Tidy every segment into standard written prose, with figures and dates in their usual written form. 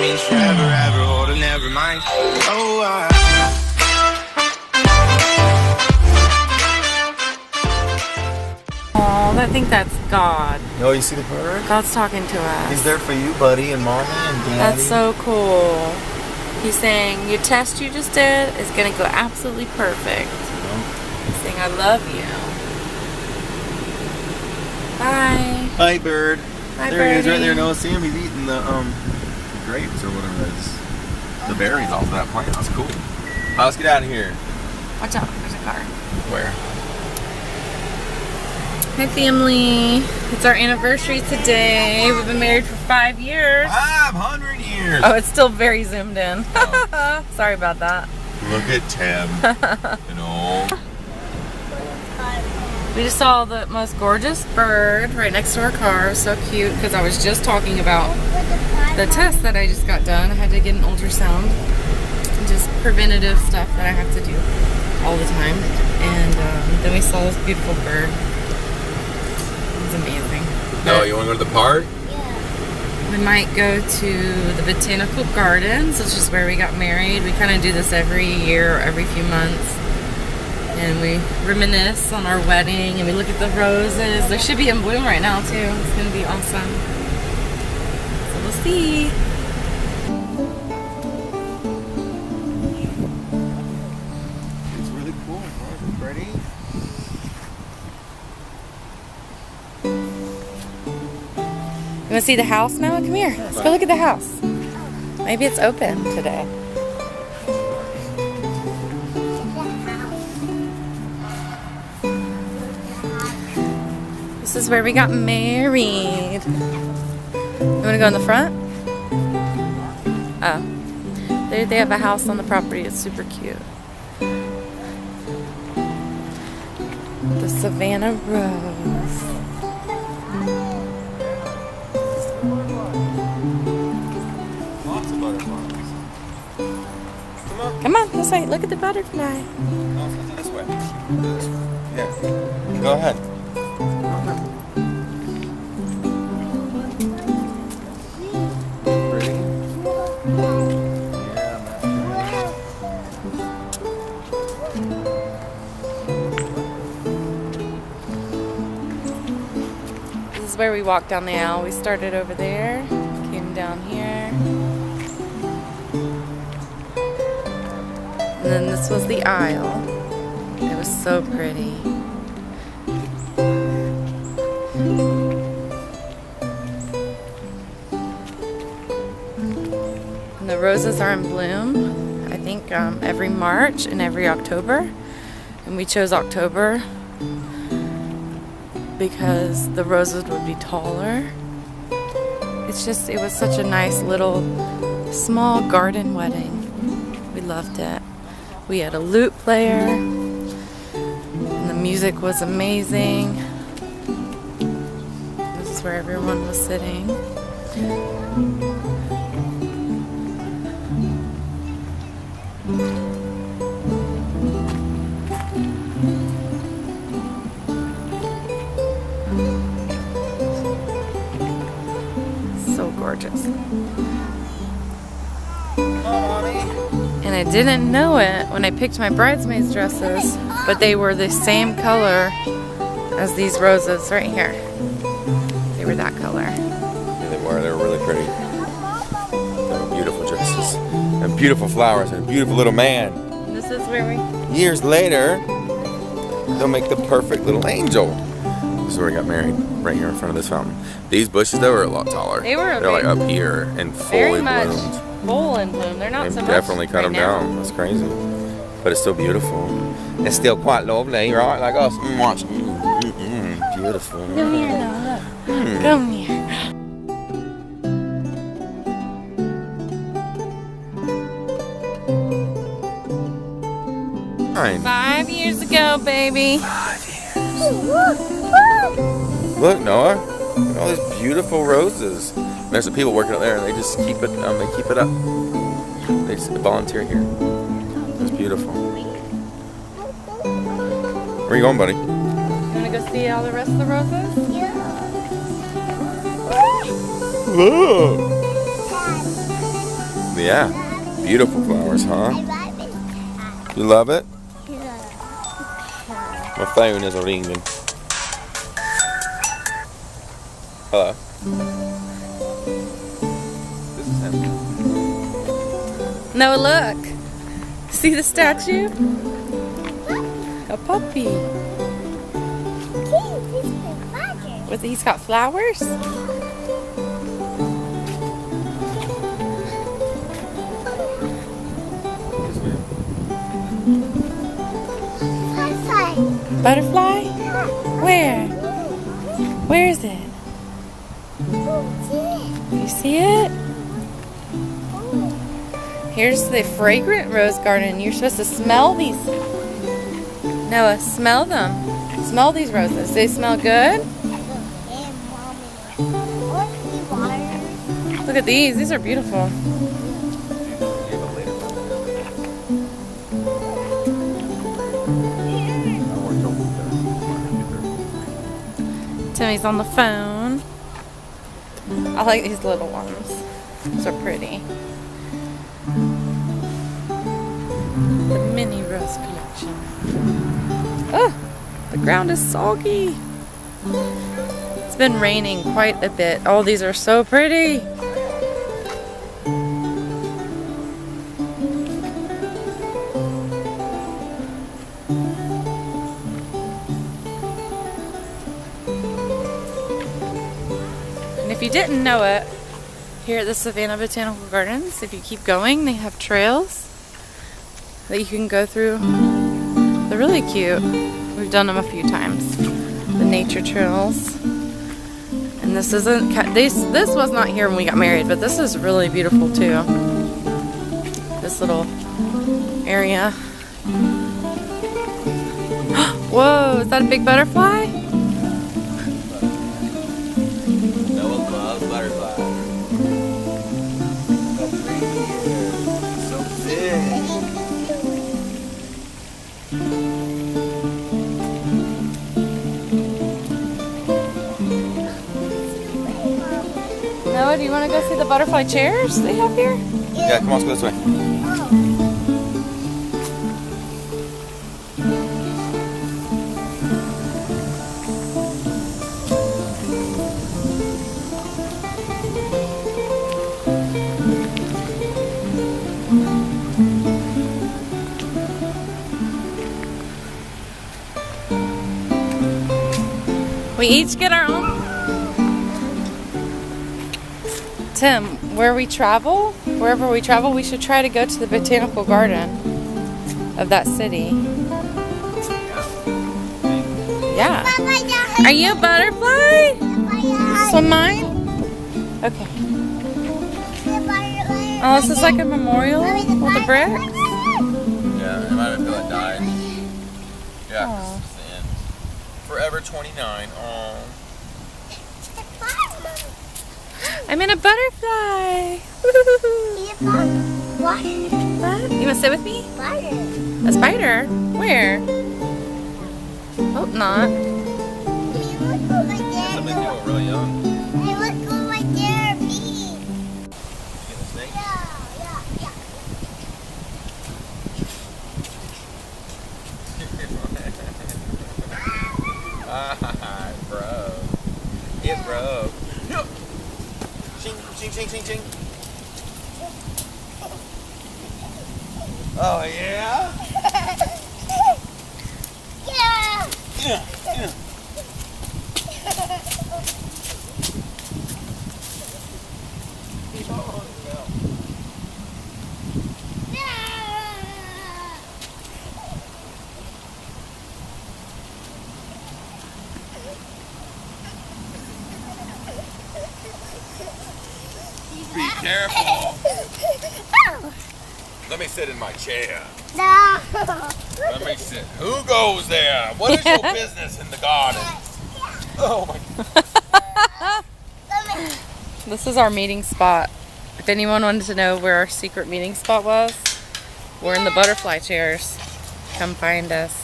means forever, ever, or never mind. Oh, I think that's God. Oh, you see the bird? God's talking to us. He's there for you, buddy, and mommy, and daddy. That's so cool. He's saying, your test you just did is going to go absolutely perfect. He's saying, I love you. Bye. Hi, bird. Hi, there he is, right birdie. there. No, see him? He's eating the grapes or whatever it is. The berries off that plant. That's cool. Let's get out of here. Watch out, there's a car. Where? Hi, family. It's our anniversary today. We've been married for 5 years. 500 years. Oh, it's still very zoomed in. Oh. Sorry about that. Look at Tim. You know. We just saw the most gorgeous bird right next to our car. So cute, because I was just talking about the test that I just got done. I had to get an ultrasound. Just preventative stuff that I have to do all the time. And then we saw this beautiful bird. It's amazing. No, you want to go to the park? We might go to the Botanical Gardens, which is where we got married. We kind of do this every year or every few months. And we reminisce on our wedding and we look at the roses. They should be in bloom right now too. It's going to be awesome. So we'll see. It's really cool. It's pretty. You want to see the house now? Come here. Let's go look at the house. Maybe it's open today. This is where we got married. You want to go in the front? Oh. They have a house on the property. It's super cute. The Savannah Rose. Lots of butterflies. Come on, this way. Look at the butterfly. No, this way. Yeah. Go ahead. Pretty? Yeah, This is where we walked down the aisle. We started over there, came down here. And then this was the aisle. It was so pretty. And the roses are in bloom, I think every March and every October. And we chose October because the roses would be taller. It was such a nice little small garden wedding. We loved it. We had a lute player, and the music was amazing. This is where everyone was sitting. So gorgeous. And I didn't know it when I picked my bridesmaids dresses, but they were the same color as these roses right here. They were that color. Yeah, they were. They were really pretty. They were beautiful dresses. And beautiful flowers and a beautiful little man. And this is where we... Years later, they'll make the perfect little angel. This is where we got married, right here in front of this fountain. These bushes, they were a lot taller. They're like up here and fully bloomed. Full in bloom. They're not They so much definitely cut right them now. down. That's crazy. But it's still beautiful. It's still quite lovely, right? Like us. Beautiful. Come here, Noah. Come here. Fine. 5 years ago, baby. 5 years. Look, Noah. Look at all these beautiful roses. There's some people working out there, and they just keep it. They keep it up. They just volunteer here. It's beautiful. Where are you going, buddy? You want to go see all the rest of the roses? Look. Yeah. Beautiful flowers, huh? You love it? My phone is ringing. Hello. This is him. No, look. See the statue? A puppy. He's got flowers? Butterfly? Where? Where is it? You see it? Here's the fragrant rose garden. You're supposed to smell these. Noah, smell them. Smell these roses. They smell good? Look at these. These are beautiful. Timmy's on the phone. I like these little ones. These are pretty. The mini rose collection. Oh, the ground is soggy. It's been raining quite a bit. Oh, these are so pretty. And if you didn't know it, here at the Savannah Botanical Gardens, if you keep going, they have trails that you can go through. They're really cute. We've done them a few times. The nature trails. And this isn't, this was not here when we got married, but this is really beautiful too. This little area. Whoa, is that a big butterfly? Noah loves butterflies. So big. Noah, do you want to go see the butterfly chairs they have here? Yeah, come on, let's go this way. We each get our own. Tim, wherever we travel, we should try to go to the botanical garden of that city. Yeah. Are you a butterfly? This one mine? Okay. Oh, this is like a memorial with the brick? Yeah, it might have feel like died. Yeah, Aww. this is the end. Forever 29. Aww. I'm in a butterfly. What? You want to sit with me? A spider? Where? Hope not. Some of you are real young. Bro. It broke. No. Ching, ching, ching, ching, ching. Oh, yeah? Yeah. Be careful. Let me sit in my chair. No. Let me sit. Who goes there? What is your business in the garden? Oh my God. This is our meeting spot. If anyone wanted to know where our secret meeting spot was, we're in the butterfly chairs. Come find us.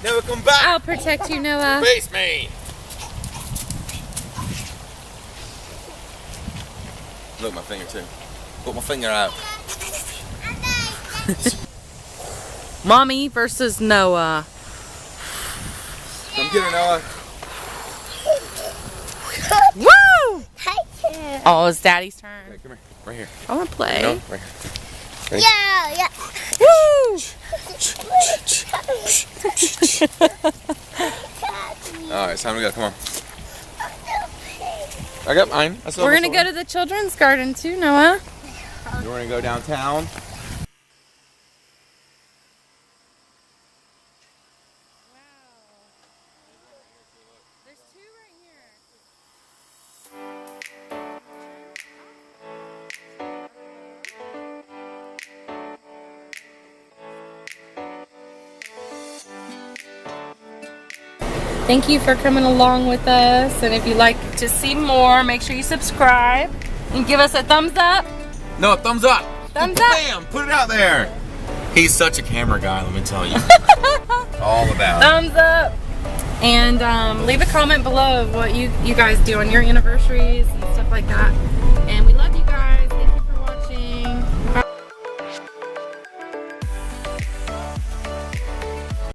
Never come back. I'll protect you, Noah. Face me. Look, my finger too. Put my finger out. Mommy versus Noah. Come get her, Noah. Woo! Oh, it's Daddy's turn. Okay, come here. Right here. I want to play. No, right here. Ready? Yeah. Woo! Alright, it's time to go. Come on. I got mine. We're going to go to the children's garden too, Noah. We're going to go downtown. There's two right here. Thank you for coming along with us, and if you'd like to see more, make sure you subscribe and give us a thumbs up. No, thumbs up. Thumbs up. Bam, put it out there. He's such a camera guy, let me tell you. All about it. Thumbs up. And leave a comment below of what you guys do on your anniversaries and stuff like that. And we love you.